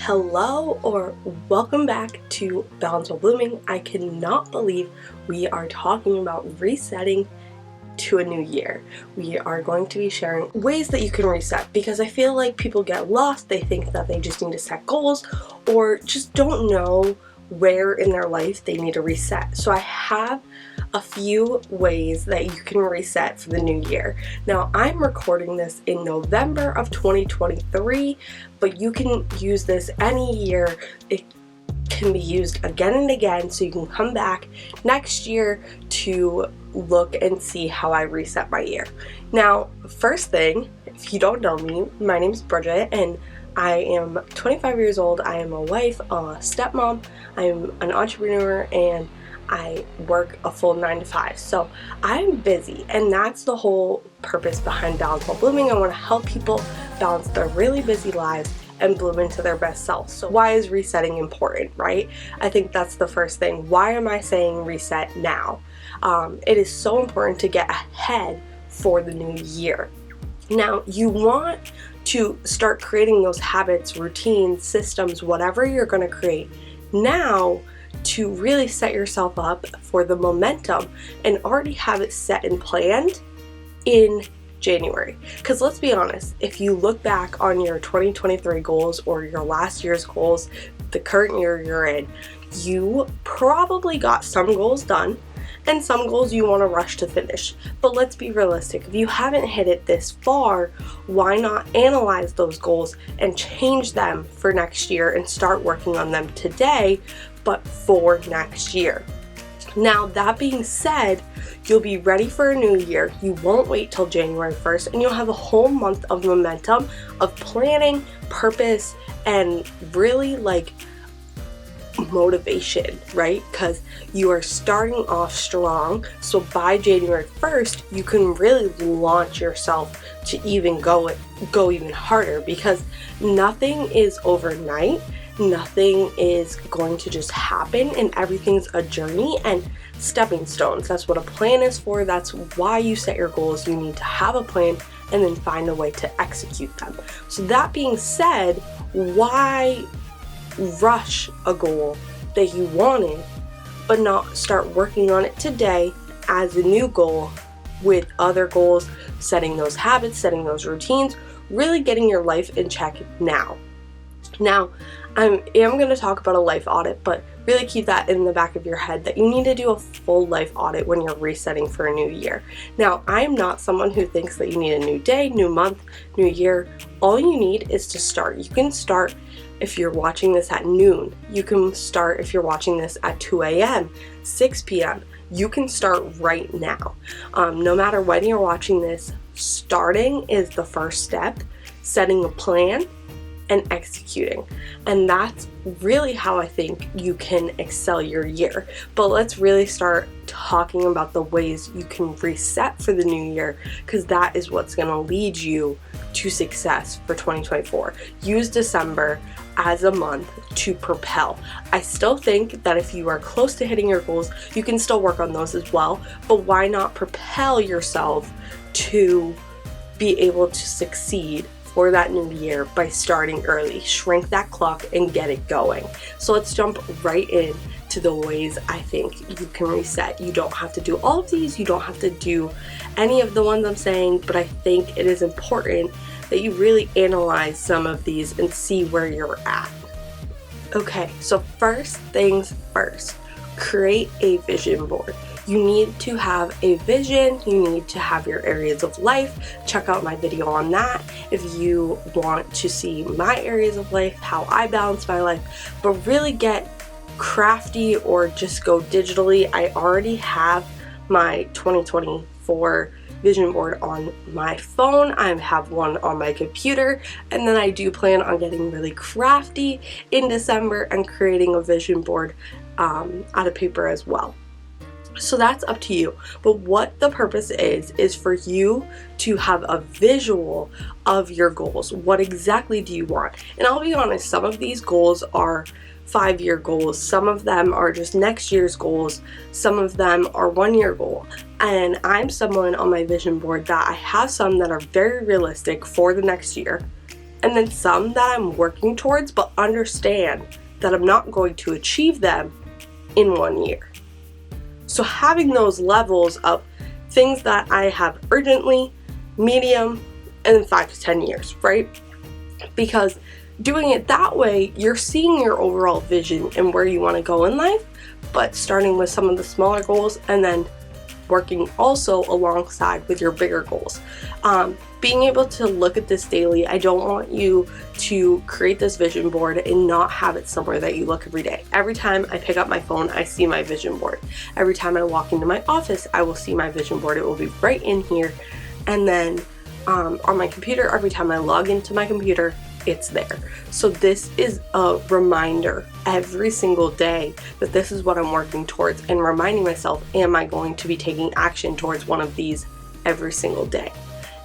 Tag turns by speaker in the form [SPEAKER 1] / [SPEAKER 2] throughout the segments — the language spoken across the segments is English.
[SPEAKER 1] Hello or welcome back to Balance While Blooming. I cannot believe we are talking about resetting to a new year. We are going to be sharing ways that you can reset because I feel like people get lost. They think that they just need to set goals or just don't know where in their life they need to reset. So I have a few ways that you can reset for the new year. Now, I'm recording this in November of 2023, but you can use this any year. It can be used again and again, so you can come back next year to look and see how I reset my year. Now, first thing, if you don't know me, my name is Bridget and I am 25 years old. I am a wife, a stepmom, I'm an entrepreneur, and I work a full 9 to 5. So I'm busy, and that's the whole purpose behind Balance While Blooming. I want to help people balance their really busy lives and bloom into their best self. So why is resetting important, right? I think that's the first thing. Why am I saying reset now? It is so important to get ahead for the new year. Now, you want to start creating those habits, routines, systems, whatever you're going to create now to really set yourself up for the momentum and already have it set and planned in January. Because let's be honest, if you look back on your 2023 goals or your last year's goals, the current year you're in, you probably got some goals done and some goals you want to rush to finish. But let's be realistic. If you haven't hit it this far, why not analyze those goals and change them for next year and start working on them today, but for next year? Now, that being said, you'll be ready for a new year. You won't wait till January 1st, and you'll have a whole month of momentum, of planning, purpose, and really motivation, right? Because you are starting off strong. So by January 1st, you can really launch yourself to even go even harder, because nothing is overnight. Nothing is going to just happen, and everything's a journey and stepping stones. That's what a plan is for. That's why you set your goals. You need to have a plan and then find a way to execute them. So that being said, why rush a goal that you wanted but not start working on it today as a new goal with other goals, setting those habits, setting those routines, really getting your life in check now. Now, I am going to talk about a life audit, but really keep that in the back of your head that you need to do a full life audit when you're resetting for a new year. Now, I'm not someone who thinks that you need a new day, new month, new year. All you need is to start. You can start if you're watching this at noon. You can start if you're watching this at 2 a.m., 6 p.m. You can start right now. No matter when you're watching this, starting is the first step, setting a plan and executing. And that's really how I think you can excel your year. But let's really start talking about the ways you can reset for the new year, because that is what's going to lead you to success for 2024. Use December as a month to propel. I still think that if you are close to hitting your goals, you can still work on those as well, but why not propel yourself to be able to succeed for that new year by starting early? Shrink that clock and get it going. So let's jump right in to the ways I think you can reset. You don't have to do all of these. You don't have to do any of the ones I'm saying, but I think it is important that you really analyze some of these and see where you're at. Okay, so first things first, create a vision board. You need to have a vision. You need to have your areas of life. Check out my video on that if you want to see my areas of life, how I balance my life, but really get crafty or just go digitally. I already have my 2024 vision board on my phone. I have one on my computer, and then I do plan on getting really crafty in December and creating a vision board out of paper as well. So that's up to you. But what the purpose is for you to have a visual of your goals. What exactly do you want? And I'll be honest, some of these goals are 5-year goals. Some of them are just next year's goals. Some of them are 1-year goal. And I'm someone on my vision board that I have some that are very realistic for the next year. and then some that I'm working towards, but understand that I'm not going to achieve them in 1 year. So having those levels of things that I have urgently, medium, and 5 to 10 years, right? Because doing it that way, you're seeing your overall vision and where you want to go in life, but starting with some of the smaller goals and then working also alongside with your bigger goals. Being able to look at this daily, I don't want you to create this vision board and not have it somewhere that you look every day. Every time I pick up my phone, I see my vision board. Every time I walk into my office, I will see my vision board. It will be right in here. And then on my computer, every time I log into my computer, it's there. So this is a reminder every single day that this is what I'm working towards, and reminding myself, am I going to be taking action towards one of these every single day?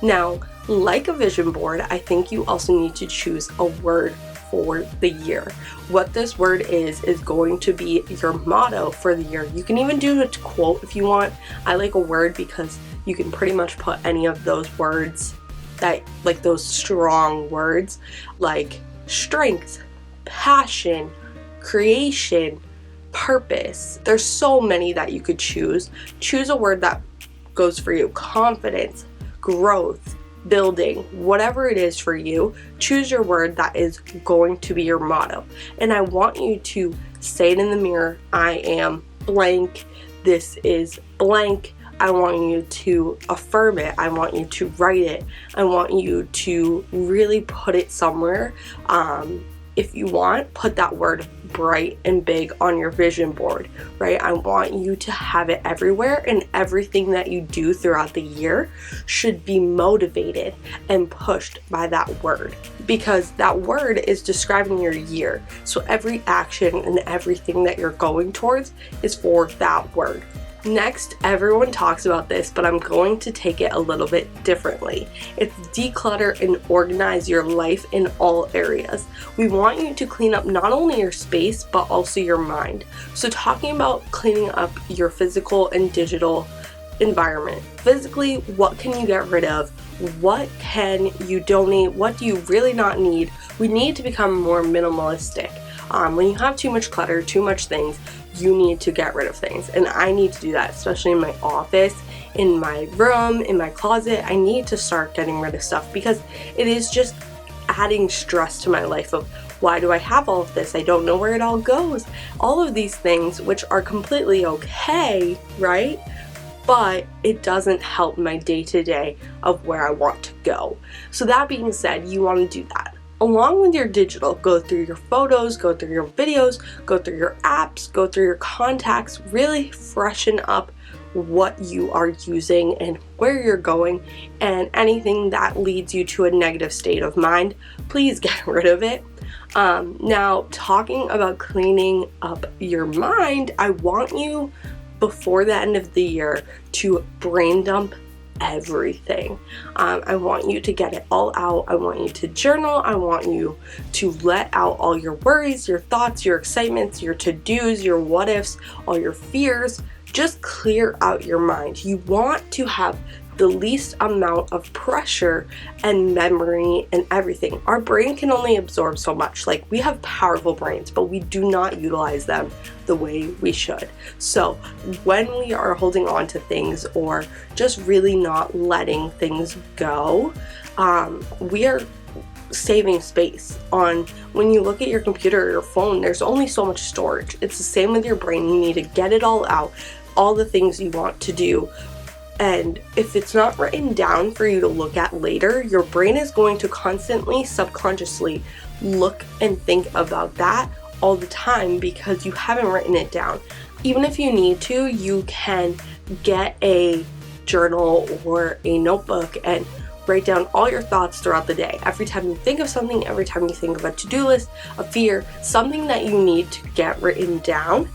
[SPEAKER 1] Now, like a vision board, I think you also need to choose a word for the year. What this word is going to be your motto for the year. You can even do a quote if you want. I like a word because you can pretty much put any of those words that, like those strong words like strength, passion, creation, purpose. There's so many that you could choose. Choose a word that goes for you. Confidence, growth, building, whatever it is for you. Choose your word that is going to be your motto. And I want you to say it in the mirror. I am blank. This is blank. I want you to affirm it. I want you to write it. I want you to really put it somewhere. If you want, put that word bright and big on your vision board, right? I want you to have it everywhere, and everything that you do throughout the year should be motivated and pushed by that word, because that word is describing your year. So every action and everything that you're going towards is for that word. Next, everyone talks about this, but I'm going to take it a little bit differently. It's declutter and organize your life in all areas. We want you to clean up not only your space, but also your mind. So talking about cleaning up your physical and digital environment. Physically, what can you get rid of? What can you donate? What do you really not need? We need to become more minimalistic. When you have too much clutter, too much things, you need to get rid of things. And I need to do that, especially in my office, in my room, in my closet. I need to start getting rid of stuff because it is just adding stress to my life of, why do I have all of this? I don't know where it all goes. All of these things, which are completely okay, right? But it doesn't help my day-to-day of where I want to go. So that being said, you want to do that. Along with your digital, go through your photos, go through your videos, go through your apps, go through your contacts, really freshen up what you are using and where you're going, and anything that leads you to a negative state of mind, please get rid of it. Now, talking about cleaning up your mind, I want you, before the end of the year, to brain dump everything. I want you to get it all out. I want you to journal. I want you to let out all your worries, your thoughts, your excitements, your to-dos, your what ifs, all your fears. Just clear out your mind. You want to have the least amount of pressure and memory and everything. Our brain can only absorb so much. Like, we have powerful brains, but we do not utilize them the way we should. So when we are holding on to things or just really not letting things go, we are saving space. When you look at your computer or your phone, there's only so much storage. It's the same with your brain. You need to get it all out, all the things you want to do. And if it's not written down for you to look at later, your brain is going to constantly, subconsciously look and think about that all the time because you haven't written it down. Even if you need to, you can get a journal or a notebook and write down all your thoughts throughout the day. Every time you think of something, every time you think of a to-do list, a fear, something that you need to get written down.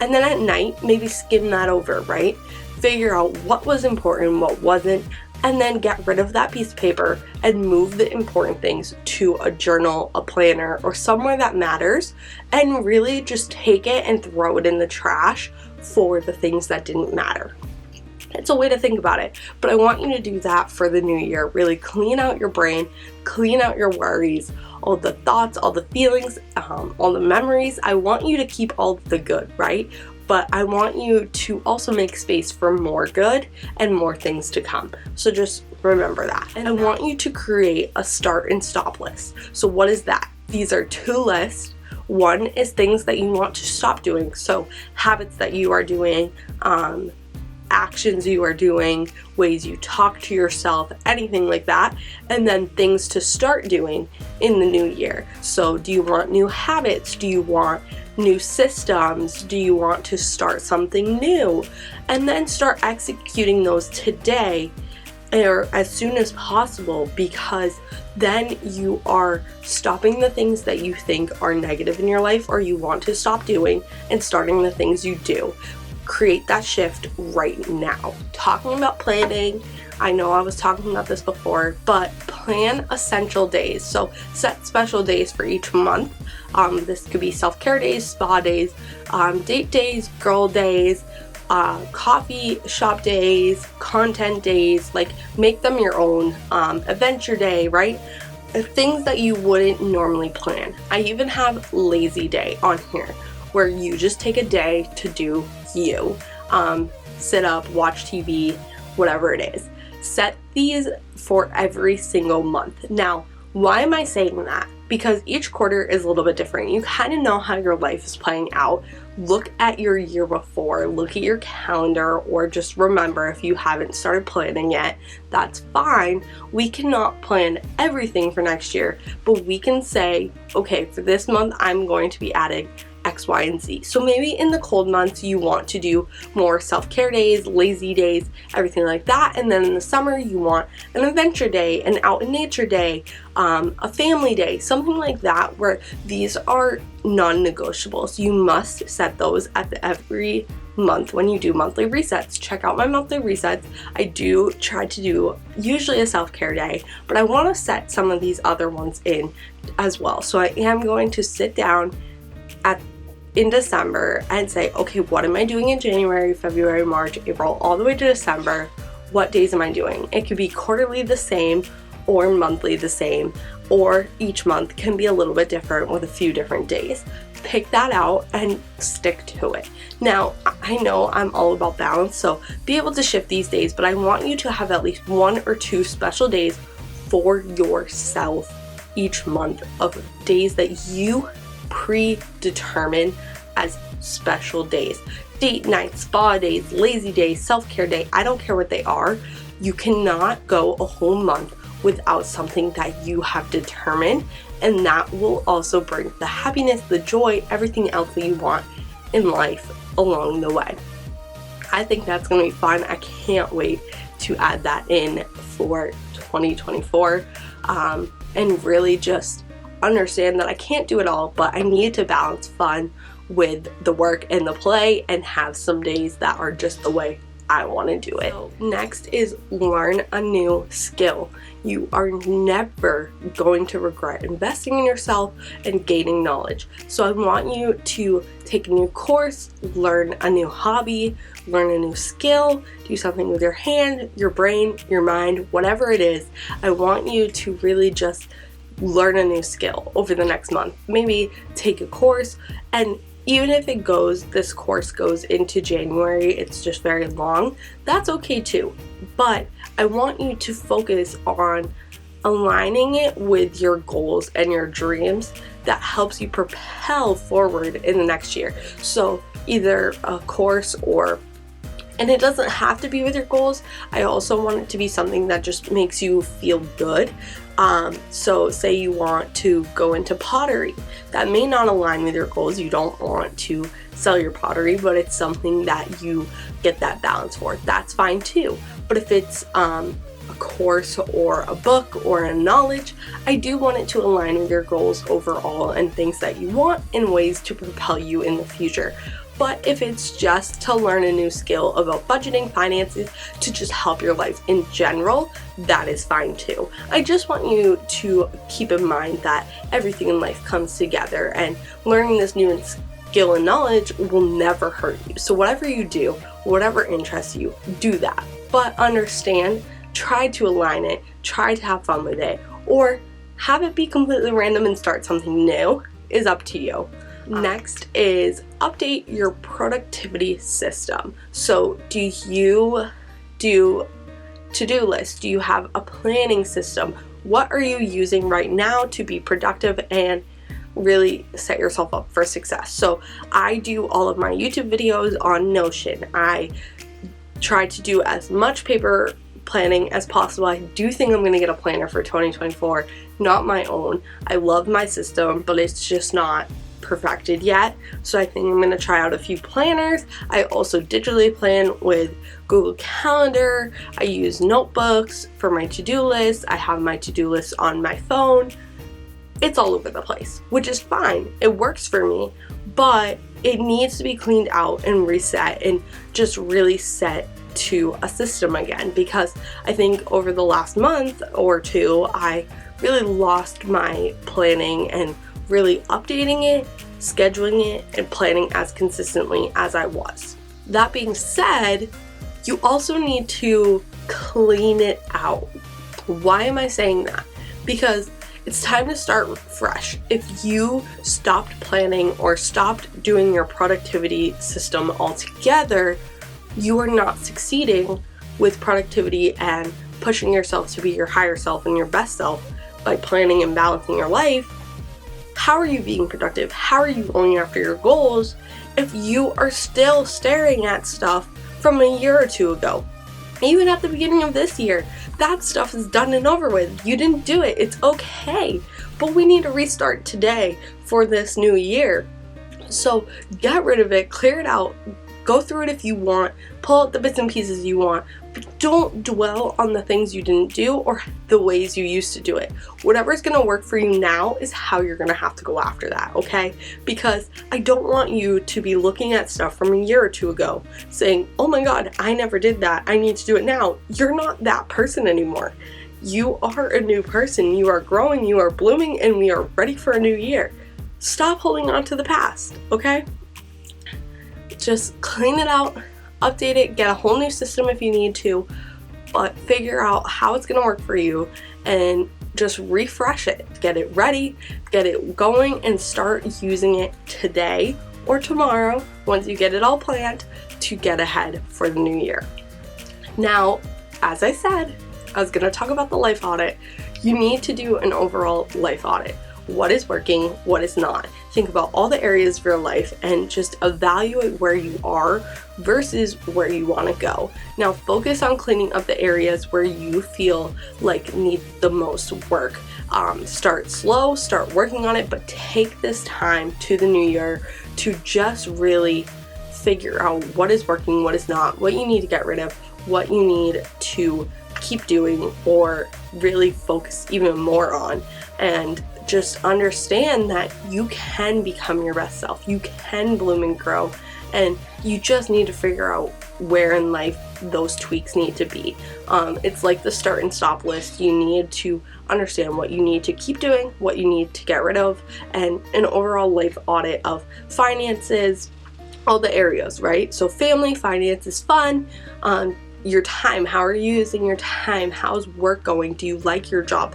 [SPEAKER 1] And then at night, maybe skim that over, right? Figure out what was important, what wasn't, and then get rid of that piece of paper and move the important things to a journal, a planner, or somewhere that matters, and really just take it and throw it in the trash for the things that didn't matter. It's a way to think about it, but I want you to do that for the new year. Really clean out your brain, clean out your worries, all the thoughts, all the feelings, all the memories. I want you to keep all the good, right? But I want you to also make space for more good and more things to come. So just remember that. And I want you to create a start and stop list. So what is that? These are 2 lists. One is things that you want to stop doing. So habits that you are doing, actions you are doing, ways you talk to yourself, anything like that. And then things to start doing in the new year. So do you want new habits? Do you want new systems? Do you want to start something new? And then start executing those today or as soon as possible, because then you are stopping the things that you think are negative in your life or you want to stop doing and starting the things you do. Create that shift right now. Talking about planning, I know I was talking about this before, but plan essential days. So set special days for each month. This could be self-care days, spa days, date days, girl days, coffee shop days, content days, like make them your own, adventure day, right? Things that you wouldn't normally plan. I even have lazy day on here where you just take a day to do you. Sit up, watch TV, whatever it is. Set these for every single month. Now, why am I saying that? Because each quarter is a little bit different. You kind of know how your life is playing out. Look at your year before, look at your calendar, or just remember if you haven't started planning yet, that's fine. We cannot plan everything for next year, but we can say, okay, for this month, I'm going to be adding X, Y, and Z. So maybe in the cold months you want to do more self-care days, lazy days, everything like that. And then in the summer you want an adventure day, an out in nature day, a family day, something like that, where these are non-negotiables. You must set those at every month when you do monthly resets. Check out my monthly resets. I do try to do usually a self-care day, but I want to set some of these other ones in as well. So I am going to sit down in December and say, okay, what am I doing in January, February, March, April, all the way to December? What days am I doing? It could be quarterly the same or monthly the same, or each month can be a little bit different with a few different days. Pick that out and stick to it. Now, I know I'm all about balance, so be able to shift these days, but I want you to have at least 1 or 2 special days for yourself each month, of days that you predetermine as special days. Date night, spa days, lazy days, self-care day, I don't care what they are. You cannot go a whole month without something that you have determined, and that will also bring the happiness, the joy, everything else that you want in life along the way. I think that's going to be fun. I can't wait to add that in for 2024, and really just understand that I can't do it all, but I need to balance fun with the work and the play and have some days that are just the way I want to do it. So next is learn a new skill. You are never going to regret investing in yourself and gaining knowledge. So I want you to take a new course, learn a new hobby, learn a new skill, do something with your hand, your brain, your mind, whatever it is. I want you to really just learn a new skill over the next month. Maybe take a course, and even if this course goes into January, it's just very long, that's okay too. But I want you to focus on aligning it with your goals and your dreams that helps you propel forward in the next year. So either a course and it doesn't have to be with your goals. I also want it to be something that just makes you feel good. So say you want to go into pottery. That may not align with your goals. You don't want to sell your pottery, but it's something that you get that balance for. That's fine too. But if it's a course or a book or a knowledge, I do want it to align with your goals overall and things that you want in ways to propel you in the future. But if it's just to learn a new skill about budgeting, finances, to just help your life in general, that is fine too. I just want you to keep in mind that everything in life comes together, and learning this new skill and knowledge will never hurt you. So whatever you do, whatever interests you, do that. But understand, try to align it, try to have fun with it, or have it be completely random and start something new is up to you. Next is update your productivity system. So do you do to-do lists? Do you have a planning system? What are you using right now to be productive and really set yourself up for success? So I do all of my YouTube videos on Notion. I try to do as much paper planning as possible. I do think I'm going to get a planner for 2024, not my own. I love my system, but it's just not perfected yet. So I think I'm going to try out a few planners. I also digitally plan with Google Calendar. I use notebooks for my to-do list. I have my to-do list on my phone. It's all over the place, which is fine. It works for me, but it needs to be cleaned out and reset and just really set to a system again, because I think over the last month or two, I really lost my planning and really updating it, scheduling it, and planning as consistently as I was. That being said, you also need to clean it out. Why am I saying that? Because it's time to start fresh. If you stopped planning or stopped doing your productivity system altogether, you are not succeeding with productivity and pushing yourself to be your higher self and your best self by planning and balancing your life. How are you being productive? How are you going after your goals if you are still staring at stuff from a year or two ago? Even at the beginning of this year, that stuff is done and over with. You didn't do it. It's okay. But we need to restart today for this new year. So get rid of it, clear it out, go through it if you want, pull out the bits and pieces you want, but don't dwell on the things you didn't do or the ways you used to do it. Whatever's gonna work for you now is how you're gonna have to go after that, okay? Because I don't want you to be looking at stuff from a year or two ago saying, oh my God, I never did that, I need to do it now. You're not that person anymore. You are a new person, you are growing, you are blooming, and we are ready for a new year. Stop holding on to the past, okay? Just clean it out, update it, get a whole new system if you need to, but figure out how it's going to work for you and just refresh it. Get it ready, get it going, and start using it today or tomorrow once you get it all planned to get ahead for the new year. Now, as I said, I was going to talk about the life audit. You need to do an overall life audit. What is working, what is not. Think about all the areas of your life and just evaluate where you are versus where you want to go. Now focus on cleaning up the areas where you feel like need the most work. Start slow, start working on it, but take this time to the new year to just really figure out what is working, what is not, what you need to get rid of, what you need to keep doing or really focus even more on, and just understand that you can become your best self. You can bloom and grow, and you just need to figure out where in life those tweaks need to be. It's like the start and stop list. You need to understand what you need to keep doing, what you need to get rid of, and an overall life audit of finances, all the areas, right? So family, finances, fun, your time. How are you using your time? How's work going? Do you like your job?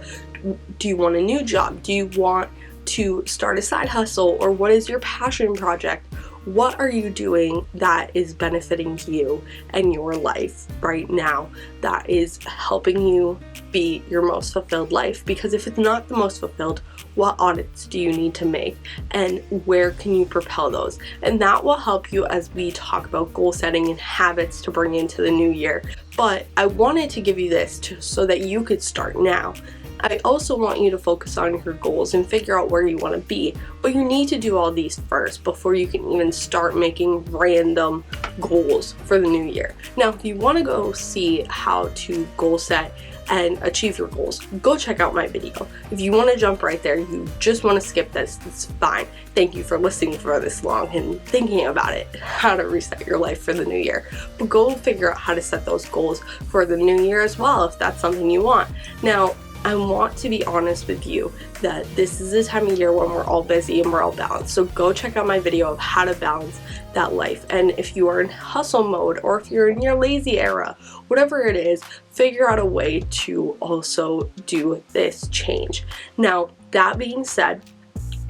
[SPEAKER 1] Do you want a new job? Do you want to start a side hustle? Or what is your passion project? What are you doing that is benefiting you and your life right now, that is helping you be your most fulfilled life? Because if it's not the most fulfilled, what audits do you need to make and where can you propel those? And that will help you as we talk about goal setting and habits to bring into the new year. But I wanted to give you this so that you could start now. I also want you to focus on your goals and figure out where you want to be, but you need to do all these first before you can even start making random goals for the new year. Now, if you want to go see how to goal set and achieve your goals, go check out my video. If you want to jump right there, you just want to skip this, it's fine. Thank you for listening for this long and thinking about it, how to reset your life for the new year. But go figure out how to set those goals for the new year as well, if that's something you want. Now, I want to be honest with you that this is the time of year when we're all busy and we're all balanced. So go check out my video of how to balance that life. And if you are in hustle mode, or if you're in your lazy era, whatever it is, figure out a way to also do this change. Now, that being said,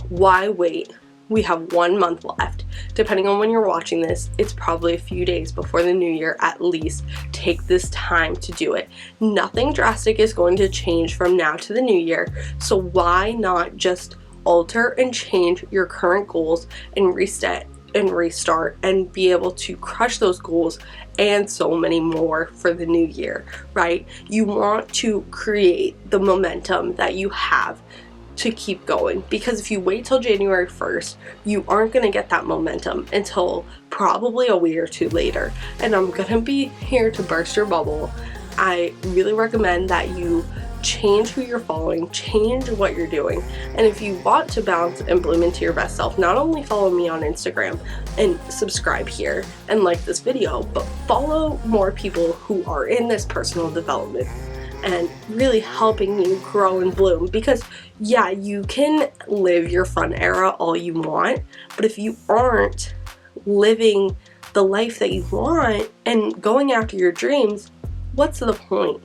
[SPEAKER 1] why wait? We have 1 month left. Depending on when you're watching this, it's probably a few days before the new year at least. Take this time to do it. Nothing drastic is going to change from now to the new year, so why not just alter and change your current goals and reset and restart and be able to crush those goals and so many more for the new year, right? You want to create the momentum that you have to keep going, because if you wait till January 1st, you aren't going to get that momentum until probably a week or two later. And I'm going to be here to burst your bubble. I really recommend that you change who you're following, change what you're doing. And if you want to bounce and bloom into your best self, not only follow me on Instagram and subscribe here and like this video, but follow more people who are in this personal development and really helping you grow and bloom. Because yeah, you can live your fun era all you want, but if you aren't living the life that you want and going after your dreams, what's the point?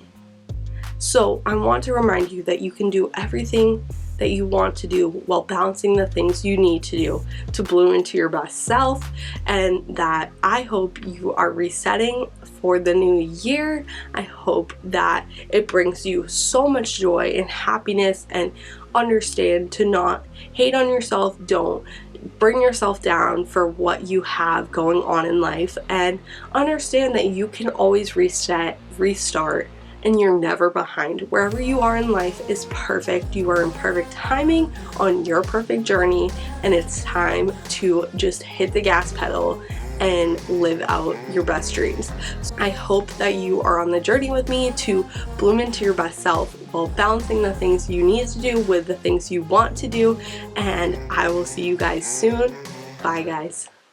[SPEAKER 1] So I want to remind you that you can do everything that you want to do while balancing the things you need to do to bloom into your best self, and that I hope you are resetting for the new year. I hope that it brings you so much joy and happiness, and understand to not hate on yourself. Don't bring yourself down for what you have going on in life, and understand that you can always reset, restart, and you're never behind. Wherever you are in life is perfect. You are in perfect timing on your perfect journey, and it's time to just hit the gas pedal and live out your best dreams. So I hope that you are on the journey with me to bloom into your best self while balancing the things you need to do with the things you want to do, and I will see you guys soon. Bye guys.